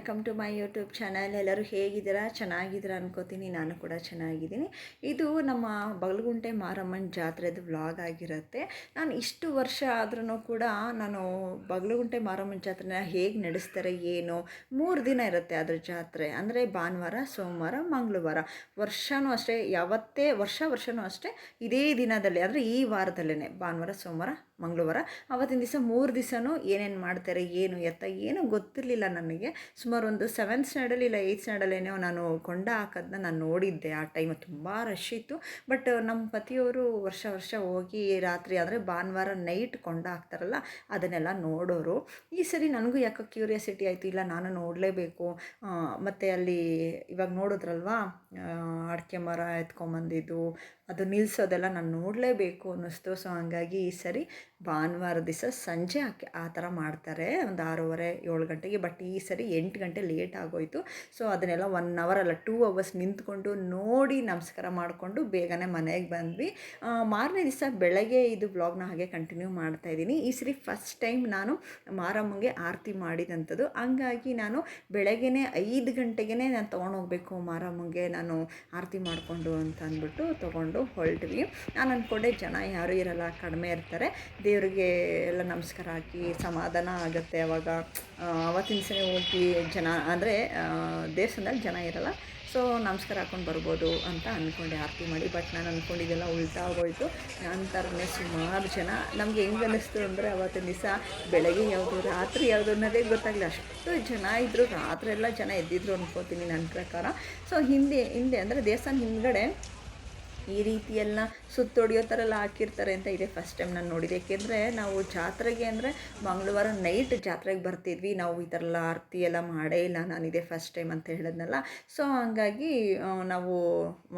Welcome to my YouTube channel. ಎಲ್ಲರೂ ಹೇಗಿದ್ದೀರಾ? ಚೆನ್ನಾಗಿದ್ದೀರಾ ಅನ್ಕೋತೀನಿ. ನಾನು ಕೂಡ ಚೆನ್ನಾಗಿದ್ದೀನಿ. ಇದು ನಮ್ಮ ಬಗಲಗುಂಟೆ ಮಾರಮ್ಮನ ಜಾತ್ರೆದು ವ್ಲಾಗ್ ಆಗಿರುತ್ತೆ. ನಾನು ಇಷ್ಟು ವರ್ಷ ಆದ್ರೂ ಕೂಡ ನಾನು ಬಗಲಗುಂಟೆ ಮಾರಮ್ಮನ ಜಾತ್ರೆನ ಹೇಗೆ ನಡೆಸ್ತಾರೆ ಏನು, 3 ದಿನ ಇರುತ್ತೆ ಅದ್ರ ಜಾತ್ರೆ. ಅಂದರೆ ಭಾನುವಾರ, ಸೋಮವಾರ, ಮಂಗಳವಾರ. ವರ್ಷವೂ ಅಷ್ಟೇ, ಯಾವತ್ತೇ ವರ್ಷವೂ ಅಷ್ಟೇ ಇದೇ ದಿನದಲ್ಲಿ, ಅಂದರೆ ಈ ವಾರದಲ್ಲೇ ಭಾನುವಾರ, ಸೋಮವಾರ, ಮಂಗಳವಾರ, ಅವತ್ತಿನ ದಿವಸ 3 ದಿವಸನೂ ಏನೇನು ಮಾಡ್ತಾರೆ ಏನು ಎತ್ತ ಏನೂ ಗೊತ್ತಿರಲಿಲ್ಲ ನನಗೆ. ಸುಮಾರು ಒಂದು 7th ಸ್ಟ್ಯಾಂಡರ್ಡ್ ಇಲ್ಲ 8th ಸ್ಟ್ಯಾಂಡರ್ಡಲ್ಲೇನೋ ನಾನು ಕೊಂಡ ಹಾಕೋದನ್ನ ನಾನು ನೋಡಿದ್ದೆ. ಆ ಟೈಮ್ ತುಂಬ ರಶ್ ಇತ್ತು. ಬಟ್ ನಮ್ಮ ಪತಿಯವರು ವರ್ಷ ಹೋಗಿ ರಾತ್ರಿ ಅಂದರೆ ಭಾನುವಾರ ನೈಟ್ ಕೊಂಡ ಹಾಕ್ತಾರಲ್ಲ ಅದನ್ನೆಲ್ಲ ನೋಡೋರು. ಈ ಸರಿ ನನಗೂ ಯಾಕೋ ಕ್ಯೂರಿಯಾಸಿಟಿ ಆಯಿತು, ಇಲ್ಲ ನಾನು ನೋಡಲೇಬೇಕು. ಮತ್ತು ಅಲ್ಲಿ ಇವಾಗ ನೋಡಿದ್ರಲ್ವಾ ಅಡಿಕೆ ಮರ ಎತ್ಕೊಂಬಂದಿದ್ದು ಅದು ನಿಲ್ಲಿಸೋದೆಲ್ಲ ನಾನು ನೋಡಲೇಬೇಕು ಅನ್ನಿಸ್ತು. ಸೊ ಹಂಗಾಗಿ ಈ ಸರಿ ಭಾನುವಾರ ದಿವಸ ಸಂಜೆ ಆ ಥರ ಮಾಡ್ತಾರೆ, ಒಂದು 6:30 7 ಗಂಟೆಗೆ. ಬಟ್ ಈ ಸರಿ 8 ಗಂಟೆ ಲೇಟ್ ಆಗೋಯಿತು. ಸೊ ಅದನ್ನೆಲ್ಲ 1 ಅವರ್ ಅಲ್ಲ 2 ಅವರ್ಸ್ ನಿಂತ್ಕೊಂಡು ನೋಡಿ ನಮಸ್ಕಾರ ಮಾಡಿಕೊಂಡು ಬೇಗನೆ ಮನೆಗೆ ಬಂದ್ವಿ. ಮಾರನೇ ದಿವಸ ಬೆಳಗ್ಗೆ ಇದು ವ್ಲಾಗ್ನ ಹಾಗೆ ಕಂಟಿನ್ಯೂ ಮಾಡ್ತಾಯಿದ್ದೀನಿ. ಈ ಸರಿ ಫಸ್ಟ್ ಟೈಮ್ ನಾನು ಮಾರಮ್ಮಂಗೆ ಆರತಿ ಮಾಡಿದಂಥದ್ದು. ಹಂಗಾಗಿ ನಾನು ಬೆಳಗ್ಗೆನೇ 5 ಗಂಟೆಗೆ ನಾನು ತೊಗೊಂಡೋಗ್ಬೇಕು ಮಾರಮ್ಮಂಗೆ ನಾನು ಆರತಿ ಮಾಡಿಕೊಂಡು ಅಂತ ಅಂದ್ಬಿಟ್ಟು ತೊಗೊಂಡು ಹೊರಟ್ವಿ. ನಾನು ಅಂದ್ಕೊಂಡೆ ಜನ ಯಾರೂ ಇರಲ್ಲ, ಕಡಿಮೆ ಇರ್ತಾರೆ, ದೇವರಿಗೆ ಎಲ್ಲ ನಮಸ್ಕಾರ ಹಾಕಿ ಸಮಾಧಾನ ಆಗುತ್ತೆ. ಅವಾಗ ಅವತ್ತಿನ ದಿವಸನೇ ಹೋಗಿ ಜನ ಅಂದರೆ ದೇವಸ್ಥಾನದಲ್ಲಿ ಜನ ಇರಲ್ಲ, ಸೊ ನಮಸ್ಕಾರ ಹಾಕ್ಕೊಂಡು ಬರ್ಬೋದು ಅಂತ ಅಂದ್ಕೊಂಡೆ ಆರತಿ ಮಾಡಿ. ಬಟ್ ನಾನು ಅಂದ್ಕೊಂಡಿದ್ದೆಲ್ಲ ಉಲ್ಟಾ ಆಗೋಯಿತು. ನನ್ನ ಥರನೇ ಸುಮಾರು ಜನ. ನಮಗೆ ಹೆಂಗೆ ಅನ್ನಿಸ್ತು ಅಂದರೆ ಅವತ್ತಿನ ದಿವಸ ಬೆಳಗ್ಗೆ ಯಾವುದು ರಾತ್ರಿ ಯಾವುದು ಅನ್ನೋದೇ ಗೊತ್ತಾಗಲಿಲ್ಲ, ಅಷ್ಟು ಜನ ಇದ್ದರು. ರಾತ್ರಿ ಎಲ್ಲ ಜನ ಎದ್ದಿದ್ರು ಅನ್ಕೋತೀನಿ ನನ್ನ ಪ್ರಕಾರ. ಸೊ ಹಿಂದೆ ಅಂದರೆ ದೇವಸ್ಥಾನ ಹಿಂದ್ಗಡೆ ಈ ರೀತಿ ಎಲ್ಲ ಸುತ್ತೊಡೆಯೋ ಥರ ಎಲ್ಲ ಹಾಕಿರ್ತಾರೆ ಅಂತ ಇದೆ ಫಸ್ಟ್ ಟೈಮ್ ನಾನು ನೋಡಿದೆ. ಏಕೆಂದರೆ ನಾವು ಜಾತ್ರೆಗೆ ಅಂದರೆ ಮಂಗಳವಾರ ನೈಟ್ ಜಾತ್ರೆಗೆ ಬರ್ತಿದ್ವಿ, ನಾವು ಈ ಥರ ಎಲ್ಲ ಆರತಿ ಎಲ್ಲ ಮಾಡೇ ಇಲ್ಲ. ನಾನಿದೆ ಫಸ್ಟ್ ಟೈಮ್ ಅಂತ ಹೇಳಿದ್ನಲ್ಲ. ಸೊ ಹಂಗಾಗಿ ನಾವು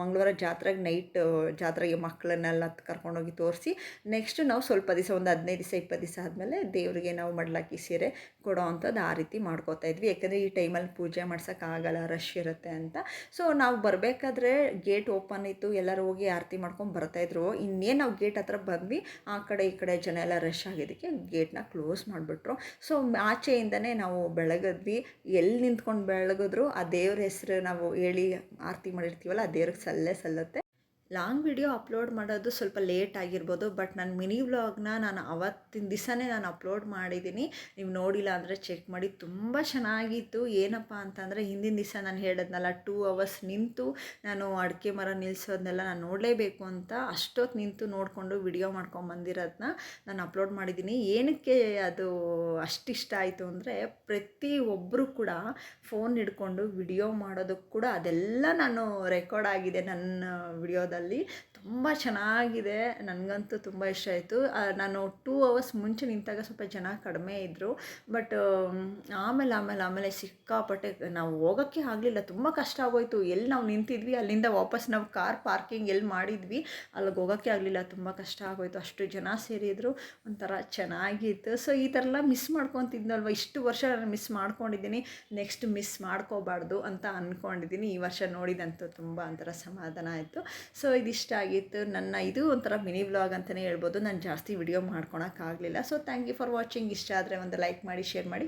ಮಂಗಳವಾರ ಜಾತ್ರೆಗೆ ನೈಟ್ ಜಾತ್ರೆಗೆ ಮಕ್ಕಳನ್ನೆಲ್ಲ ಕರ್ಕೊಂಡೋಗಿ ತೋರಿಸಿ ನೆಕ್ಸ್ಟು ನಾವು ಸ್ವಲ್ಪ ದಿವಸ ಒಂದು 15 ದಿವಸ 20 ದಿವಸ ಆದಮೇಲೆ ದೇವರಿಗೆ ನಾವು ಮಡ್ಲಾಕಿ ಸೀರೆ ಕೊಡೋ ಅಂಥದ್ದು ಆ ರೀತಿ ಮಾಡ್ಕೋತಾ ಇದ್ವಿ. ಯಾಕೆಂದರೆ ಈ ಟೈಮಲ್ಲಿ ಪೂಜೆ ಮಾಡ್ಸೋಕ್ಕಾಗಲ್ಲ, ರಶ್ ಇರುತ್ತೆ ಅಂತ. ಸೊ ನಾವು ಬರಬೇಕಾದ್ರೆ ಗೇಟ್ ಓಪನ್ ಇತ್ತು, ಎಲ್ಲರೂ ಹೋಗಿ ಆರತಿ ಮಾಡ್ಕೊಂಡು ಬರ್ತಾಯಿದ್ರು. ಇನ್ನೇನು ನಾವು ಗೇಟ್ ಹತ್ರ ಬಂದ್ವಿ, ಆ ಕಡೆ ಈ ಕಡೆ ಜನ ಎಲ್ಲ ರಶ್ ಆಗಿದ್ದಕ್ಕೆ ಗೇಟ್ನ ಕ್ಲೋಸ್ ಮಾಡಿಬಿಟ್ರು. ಸೊ ಆಚೆಯಿಂದನೇ ನಾವು ಬೆಳಗಿದ್ವಿ. ಎಲ್ಲಿ ನಿಂತ್ಕೊಂಡು ಬೆಳಗಿದ್ರು ಆ ದೇವ್ರ ಹೆಸರು ನಾವು ಹೇಳಿ ಆರತಿ ಮಾಡಿರ್ತೀವಲ್ಲ ಆ ದೇವ್ರಿಗೆ ಸಲ್ಲುತ್ತೆ. ಲಾಂಗ್ ವಿಡಿಯೋ ಅಪ್ಲೋಡ್ ಮಾಡೋದು ಸ್ವಲ್ಪ ಲೇಟ್ ಆಗಿರ್ಬೋದು, ಬಟ್ ನನ್ನ ಮಿನಿ ವ್ಲಾಗ್ನ ನಾನು ಅವತ್ತಿನ ದಿವಸನೇ ನಾನು ಅಪ್ಲೋಡ್ ಮಾಡಿದ್ದೀನಿ. ನೀವು ನೋಡಿಲ್ಲ ಅಂದರೆ ಚೆಕ್ ಮಾಡಿ. ತುಂಬ ಚೆನ್ನಾಗಿತ್ತು. ಏನಪ್ಪ ಅಂತಂದರೆ ಹಿಂದಿನ ದಿವಸ ನಾನು ಹೇಳಿದ್ನಲ್ಲ 2 ಅವರ್ಸ್ ನಿಂತು ನಾನು ಅಡಿಕೆ ಮರ ನಿಲ್ಲಿಸೋದನ್ನೆಲ್ಲ ನಾನು ನೋಡಲೇಬೇಕು ಅಂತ ಅಷ್ಟೊತ್ತು ನಿಂತು ನೋಡಿಕೊಂಡು ವಿಡಿಯೋ ಮಾಡ್ಕೊಂಬಂದಿರೋದನ್ನ ನಾನು ಅಪ್ಲೋಡ್ ಮಾಡಿದ್ದೀನಿ. ಏನಕ್ಕೆ ಅದು ಅಷ್ಟಿಷ್ಟ ಆಯಿತು ಅಂದರೆ ಪ್ರತಿಯೊಬ್ಬರು ಕೂಡ ಫೋನ್ ಹಿಡ್ಕೊಂಡು ವಿಡಿಯೋ ಮಾಡೋದಕ್ಕೆ ಕೂಡ ಅದೆಲ್ಲ ನಾನು ರೆಕಾರ್ಡ್ ಆಗಿದೆ ನನ್ನ ವಿಡಿಯೋದಲ್ಲಿ. ತುಂಬ ಚೆನ್ನಾಗಿದೆ, ನನಗಂತೂ ತುಂಬ ಇಷ್ಟ ಆಯಿತು. ನಾನು 2 ಅವರ್ಸ್ ಮುಂಚೆ ನಿಂತಾಗ ಸ್ವಲ್ಪ ಜನ ಕಡಿಮೆ ಇದ್ದರು. ಬಟ್ ಆಮೇಲೆ ಸಿಕ್ಕಾಪಟ್ಟೆ ನಾವು ಹೋಗೋಕ್ಕೆ ಆಗಲಿಲ್ಲ, ತುಂಬ ಕಷ್ಟ ಆಗೋಯಿತು. ಎಲ್ಲಿ ನಾವು ನಿಂತಿದ್ವಿ ಅಲ್ಲಿಂದ ವಾಪಸ್ ನಾವು ಕಾರ್ ಪಾರ್ಕಿಂಗ್ ಎಲ್ಲಿ ಮಾಡಿದ್ವಿ ಅಲ್ಲಿಗೆ ಹೋಗೋಕ್ಕೆ ಆಗಲಿಲ್ಲ, ತುಂಬ ಕಷ್ಟ ಆಗೋಯಿತು. ಅಷ್ಟು ಜನ ಸೇರಿದ್ರು, ಒಂಥರ ಚೆನ್ನಾಗಿತ್ತು. ಸೊ ಈ ಥರ ಎಲ್ಲ ಮಿಸ್ ಮಾಡ್ಕೊತಿದ್ನಲ್ವ, ಇಷ್ಟು ವರ್ಷ ನಾನು ಮಿಸ್ ಮಾಡ್ಕೊಂಡಿದ್ದೀನಿ, ನೆಕ್ಸ್ಟ್ ಮಿಸ್ ಮಾಡ್ಕೋಬಾರ್ದು ಅಂತ ಅಂದ್ಕೊಂಡಿದ್ದೀನಿ. ಈ ವರ್ಷ ನೋಡಿದಂತೂ ತುಂಬ ಒಂಥರ ಸಮಾಧಾನ ಆಯಿತು. ಸೊ ಇದಿಷ್ಟ ಆಗಿತ್ತು ನನ್ನ ಇದು ಒಂಥರ ಮಿನಿ ವ್ಲಾಗ್ ಅಂತಲೇ ಹೇಳ್ಬೋದು. ನಾನು ಜಾಸ್ತಿ ವಿಡಿಯೋ ಮಾಡ್ಕೊಳಕ್ಕಾಗಲಿಲ್ಲ. So thank you for watching. ಇಷ್ಟ ಆದರೆ ಒಂದು ಲೈಕ್ ಮಾಡಿ, ಶೇರ್ ಮಾಡಿ.